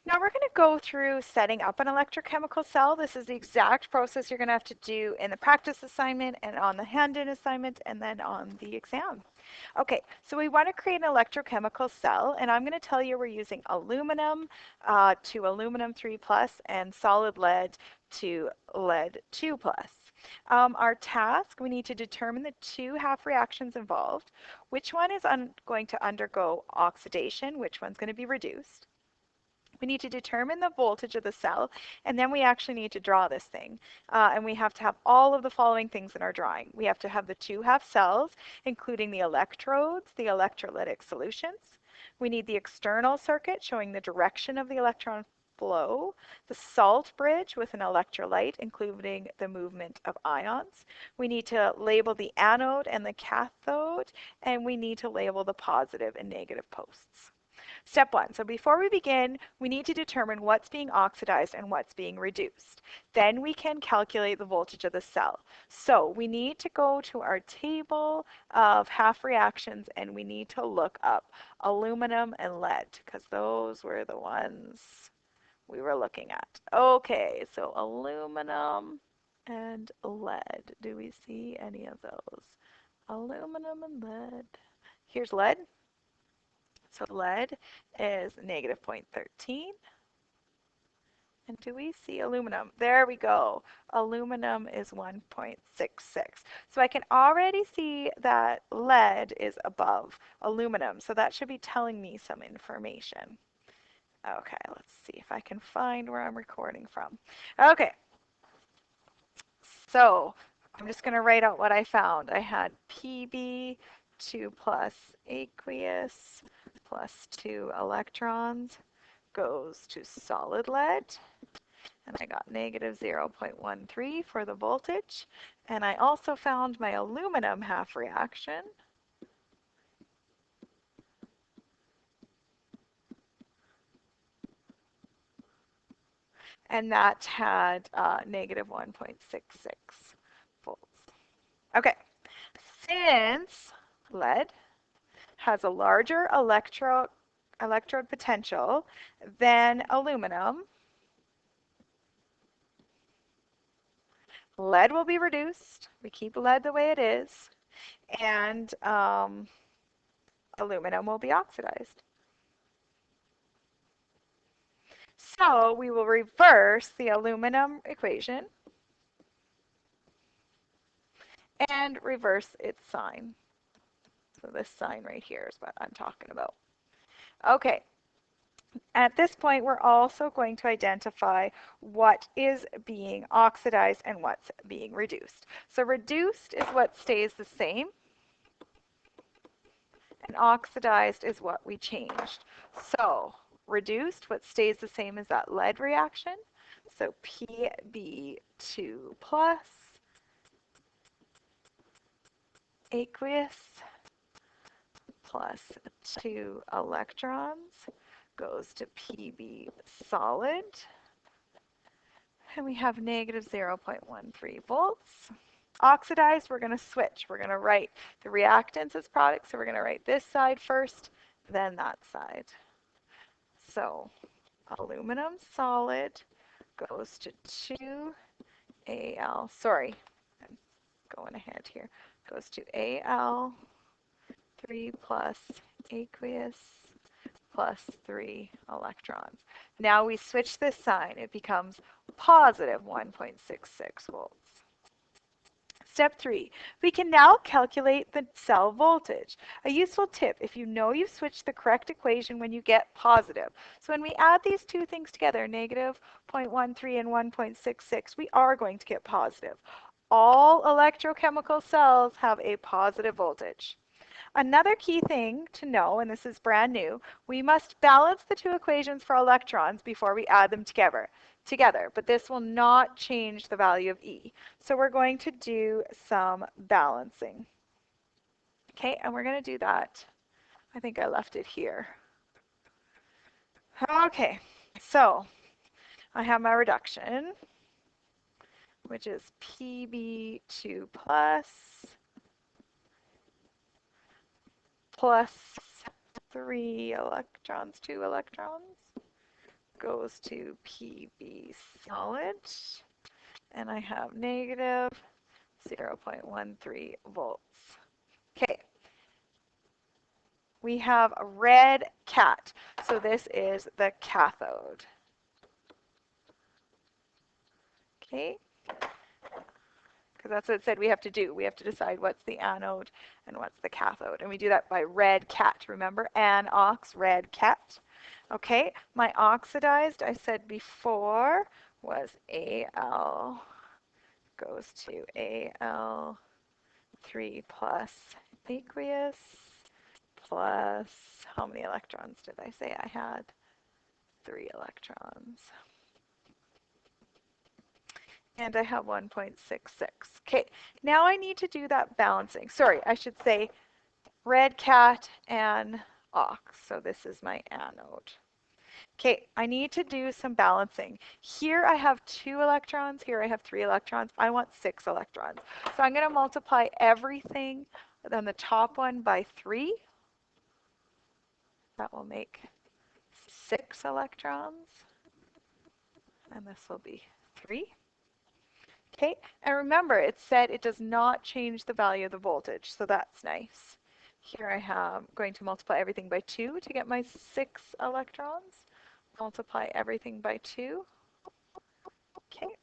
Now we're going to go through setting up an electrochemical cell. This is the exact process you're going to have to do in the practice assignment and on the hand-in assignment and then on the exam. Okay, so we want to create an electrochemical cell, and I'm going to tell you we're using aluminum to aluminum 3 plus and solid lead to lead 2 plus. Our task, we need to determine the two half reactions involved. Which one is going to undergo oxidation? Which one's going to be reduced? We need to determine the voltage of the cell, and then we actually need to draw this thing. And we have to have all of the following things in our drawing. We have to have the two half cells, including the electrodes, the electrolytic solutions. We need the external circuit showing the direction of the electron flow, the salt bridge with an electrolyte, including the movement of ions. We need to label the anode and the cathode, and we need to label the positive and negative posts. Step one, so before we begin, we need to determine what's being oxidized and what's being reduced. Then we can calculate the voltage of the cell. So we need to go to our table of half reactions and we need to look up aluminum and lead because those were the ones we were looking at. Okay, so aluminum and lead. Do we see any of those? Aluminum and lead. Here's lead. So lead is negative 0.13. And do we see aluminum? There we go. Aluminum is 1.66. So I can already see that lead is above aluminum. So that should be telling me some information. Okay, let's see if I can find where I'm recording from. Okay, so I'm just going to write out what I found. I had Pb 2 plus aqueous plus 2 electrons goes to solid lead. And I got negative 0.13 for the voltage. And I also found my aluminum half reaction. And that had negative 1.66 volts. Okay, since lead has a larger electrode potential than aluminum, lead will be reduced. We keep lead the way it is. And aluminum will be oxidized. So we will reverse the aluminum equation and reverse its sign. So this sign right here is what I'm talking about. Okay. At this point, we're also going to identify what is being oxidized and what's being reduced. So reduced is what stays the same, and oxidized is what we changed. So reduced, what stays the same is that lead reaction. So Pb2 plus aqueous plus 2 electrons goes to Pb solid. And we have negative 0.13 volts. Oxidized, we're going to switch. We're going to write the reactants as products. So we're going to write this side first, then that side. So aluminum solid goes to 2Al. Sorry, I'm going ahead here. Goes to Al 3 plus aqueous plus 3 electrons. Now we switch this sign. It becomes positive 1.66 volts. Step 3, we can now calculate the cell voltage. A useful tip, if you know you've switched the correct equation when you get positive. So when we add these two things together, negative 0.13 and 1.66, we are going to get positive. All electrochemical cells have a positive voltage. Another key thing to know, and this is brand new, we must balance the two equations for electrons before we add them together, but this will not change the value of E. So we're going to do some balancing. Okay, and we're going to do that. I think I left it here. Okay, so I have my reduction, which is Pb2 plus 3 electrons, 2 electrons, goes to PB solid, and I have negative 0.13 volts. Okay, we have a red cat, so this is the cathode. Okay, because that's what it said we have to do. We have to decide what's the anode and what's the cathode, and we do that by red cat. Remember, anox, red cat. Okay, my oxidized, I said before, was Al, goes to Al3 plus aqueous plus, how many electrons did I say I had? 3 electrons. And I have 1.66. Okay, now I need to do that balancing. Sorry, I should say red cat and ox. So this is my anode. Okay, I need to do some balancing. Here I have 2 electrons, here I have 3 electrons. I want 6 electrons. So I'm going to multiply everything on the top one by 3. That will make 6 electrons. And this will be 3. Okay, and remember it said it does not change the value of the voltage, so that's nice. Here I have going to multiply everything by 2 to get my 6 electrons. Multiply everything by 2. Okay.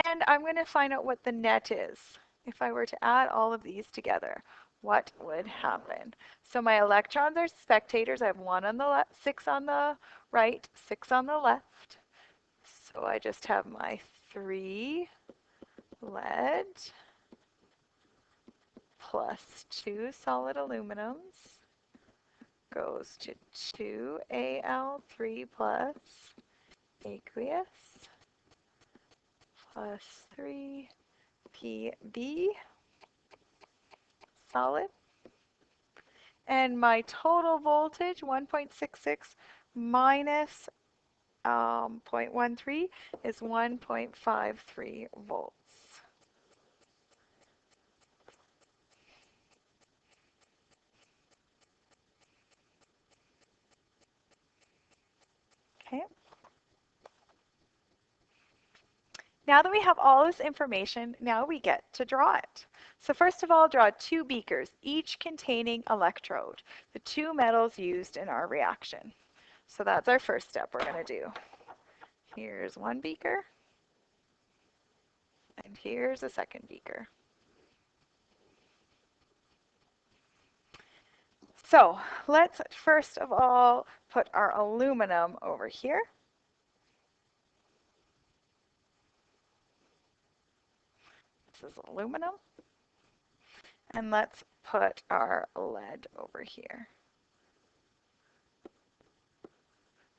And I'm going to find out what the net is. If I were to add all of these together, what would happen? So my electrons are spectators. I have 1 on the left, 6 on the right, 6 on the left. So I just have my 3 lead plus 2 solid aluminums goes to 2 Al3 plus aqueous plus 3 Pb solid. And my total voltage, 1.66 minus 0.13 is 1.53 volts. Okay. Now that we have all this information, now we get to draw it. So first of all, draw 2 beakers, each containing electrode, the 2 metals used in our reaction. So that's our first step we're going to do. Here's 1 beaker, and here's a second beaker. So let's first of all put our aluminum over here. This is aluminum. And let's put our lead over here.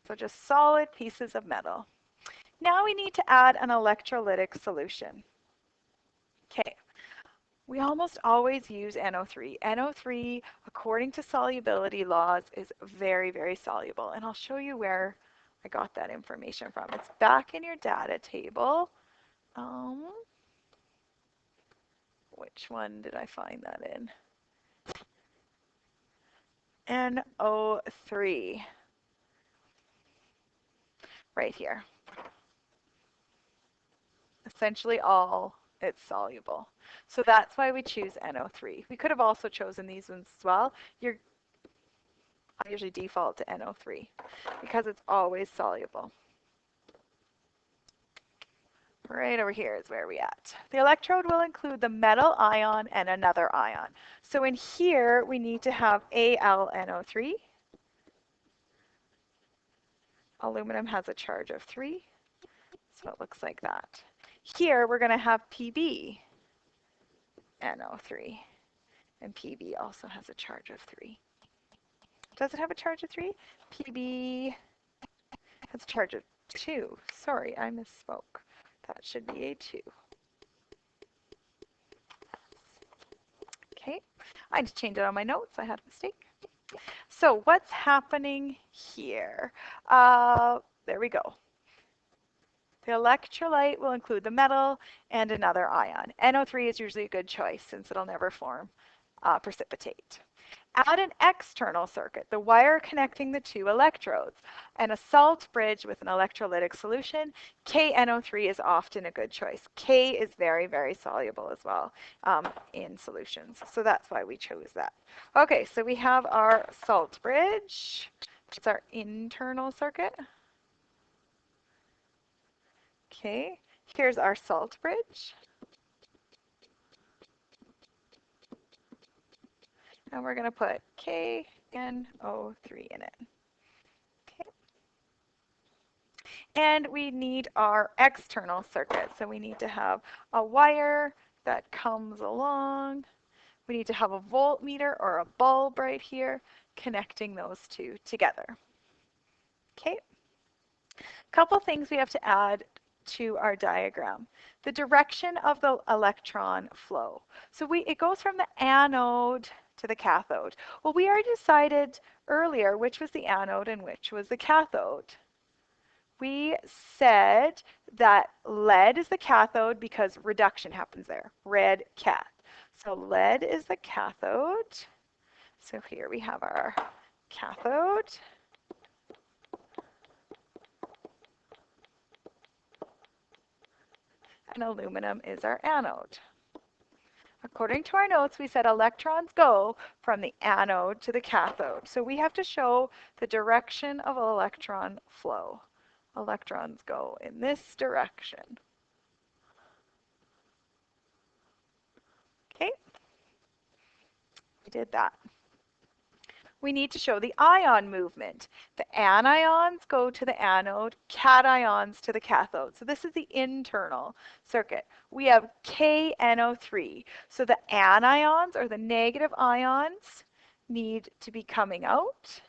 So just solid pieces of metal. Now we need to add an electrolytic solution. Okay, we almost always use NO3. NO3, according to solubility laws, is very, very soluble. And I'll show you where I got that information from. It's back in your data table. Which one did I find that in? NO3. Right here. Essentially all it's soluble. So that's why we choose NO3. We could have also chosen these ones as well. I usually default to NO3 because it's always soluble. Right over here is where we're at. The electrode will include the metal ion and another ion. So in here, we need to have AlNO3. Aluminum has a charge of 3, so it looks like that. Here, we're going to have PbNO3, and Pb also has a charge of 3. Does it have a charge of 3? Pb has a charge of 2. Sorry, I misspoke. That should be a 2. Okay, I just changed it on my notes. I had a mistake. So what's happening here? There we go. The electrolyte will include the metal and another ion. NO3 is usually a good choice since it'll never form precipitate. Add an external circuit, the wire connecting the two electrodes, and a salt bridge with an electrolytic solution. KNO3 is often a good choice. K is very, very soluble as well in solutions, so that's why we chose that. Okay, so we have our salt bridge. That's our internal circuit. Okay, here's our salt bridge. And we're going to put KNO3 in it. Okay. And we need our external circuit. So we need to have a wire that comes along. We need to have a voltmeter or a bulb right here connecting those two together. Okay. Couple things we have to add to our diagram. The direction of the electron flow. So it goes from the anode to the cathode. Well, we already decided earlier which was the anode and which was the cathode. We said that lead is the cathode because reduction happens there. Red cat. So lead is the cathode. So here we have our cathode. And aluminum is our anode. According to our notes, we said electrons go from the anode to the cathode. So we have to show the direction of electron flow. Electrons go in this direction. Okay, we did that. We need to show the ion movement. The anions go to the anode, cations to the cathode. So this is the internal circuit. We have KNO3. So the anions, or the negative ions, need to be coming out,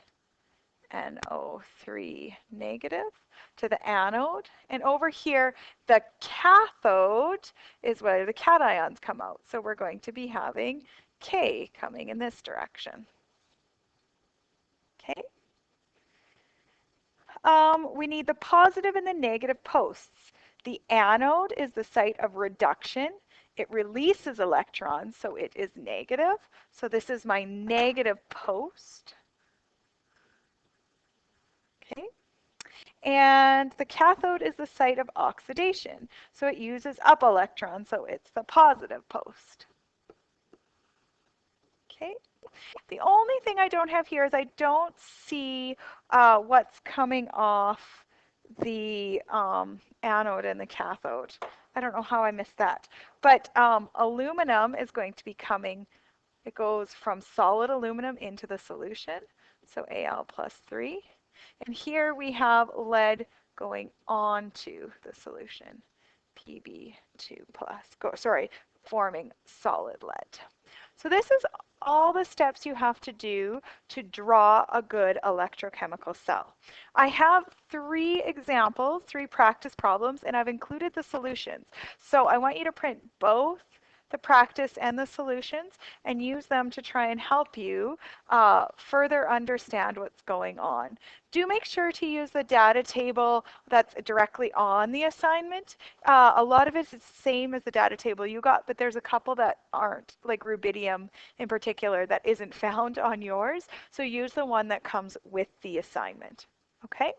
NO3 negative, to the anode. And over here, the cathode is where the cations come out. So we're going to be having K coming in this direction. Okay. We need the positive and the negative posts. The anode is the site of reduction. It releases electrons, so it is negative. So this is my negative post. Okay. And the cathode is the site of oxidation. So it uses up electrons, so it's the positive post. Okay. The only thing I don't have here is I don't see what's coming off the anode and the cathode. I don't know how I missed that. But aluminum is going to be coming, it goes from solid aluminum into the solution, so Al plus 3. And here we have lead going onto the solution, Pb2 plus, forming solid lead. So this is all the steps you have to do to draw a good electrochemical cell. I have 3 examples, 3 practice problems, and I've included the solutions. So I want you to print both the practice and the solutions and use them to try and help you further understand what's going on. Do make sure to use the data table that's directly on the assignment. A lot of it is the same as the data table you got, but there's a couple that aren't, like rubidium in particular, that isn't found on yours. So use the one that comes with the assignment. Okay?